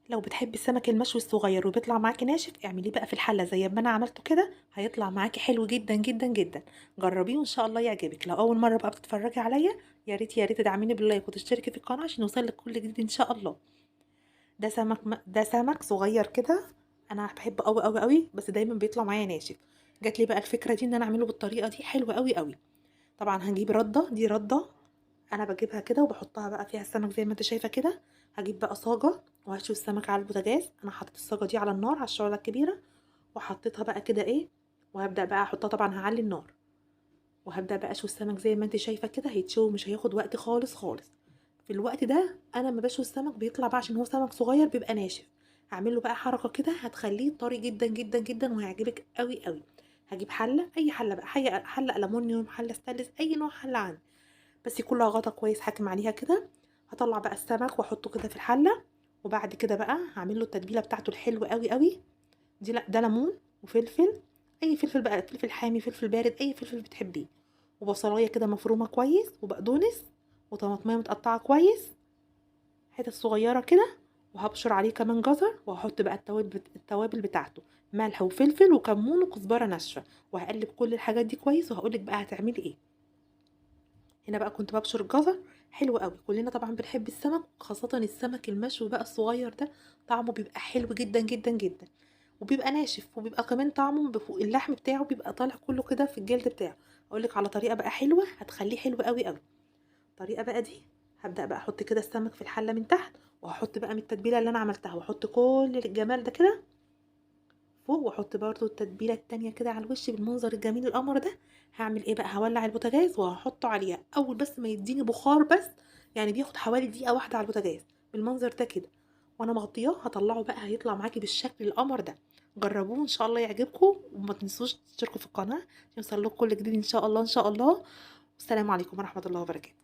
لو بتحبي السمك المشوي الصغير وبيطلع معاكي ناشف اعمليه بقى في الحله زي ما انا عملته كده، هيطلع معاكي حلو جدا جدا جدا. جربيه وان شاء الله يعجبك. لو اول مره بقى بتتفرجي عليا، يا ريت يا ريت تدعميني باللايك وتشتركي في القناه عشان يوصلك كل جديد ان شاء الله. ده سمك صغير كده، انا بحبه قوي قوي قوي، بس دايما بيطلع معايا ناشف. جات لي بقى الفكره دي ان انا اعمله بالطريقه دي، حلوه قوي قوي. طبعا هنجيب دي رده، انا بجيبها كده وبحطها بقى فيها السمك زي ما انت شايفه كده. هجيب بقى صاجه وهشوي السمك على البوتاجاز. انا حطيت الصاجه دي على النار على الشعله الكبيره، وحطيتها بقى كده ايه، وهبدا بقى احطها. طبعا هعلي النار وهبدا بقى اشوي السمك زي ما انت شايفه كده. هيتشوي مش هياخد وقت خالص خالص. في الوقت ده انا ما بشوي السمك بيطلع بقى عشان هو سمك صغير بيبقى ناشف. هعمل له بقى حركه كده هتخليه طري جدا جدا جدا وهيعجبك قوي قوي. هجيب حله، اي حله بقى، حله الومنيوم، حله ستانلس، اي نوع حله عندي، بس يكون لها غطا كويس حاكم عليها كده. هطلع بقى السمك واحطه كده في الحله، وبعد كده بقى هعمل له التتبيله بتاعته الحلوه قوي قوي. دي لا، ده ليمون وفلفل، اي فلفل بقى، فلفل حامي، فلفل بارد، اي فلفل بتحبيه، وبصلايه كده مفرومه كويس، وبقدونس، وطماطميه متقطعه كويس حتت صغيره كده، وهبشر عليه كمان جزر، وهحط بقى التوابل بتاعته، ملح وفلفل وكمون وكزبره ناشفه، وهقلب كل الحاجات دي كويس، وهقولك بقى هتعملي ايه. هنا بقى كنت ببشر الجزر. حلو قوي، كلنا طبعا بنحب السمك، خاصة السمك المشوي بقى الصغير ده، طعمه بيبقى حلو جدا جدا جدا، وبيبقى ناشف، وبيبقى كمان طعمه بفوق اللحم بتاعه بيبقى طالع كله كده في الجلد بتاعه. اقول لك على طريقة بقى حلوة هتخليه حلو قوي قوي. الطريقة بقى دي، هبدأ بقى احط كده السمك في الحلة من تحت، وهحط بقى من التتبيلة اللي انا عملتها، واحط كل الجمال ده كده فوق، واحط برضو التتبيله التانية كده على الوش بالمنظر الجميل القمر ده. هعمل ايه بقى، هولع البوتاجاز وهحطه عليها اول بس ما يديني بخار بس، يعني بياخد حوالي دقيقه واحده على البوتاجاز بالمنظر ده كده، وانا مغطياه. هطلعه بقى هيطلع معاكي بالشكل القمر ده. جربوه ان شاء الله يعجبكم، وما تنسوش تشتركوا في القناه عشان يوصلكوا كل جديد ان شاء الله ان شاء الله. والسلام عليكم ورحمه الله وبركاته.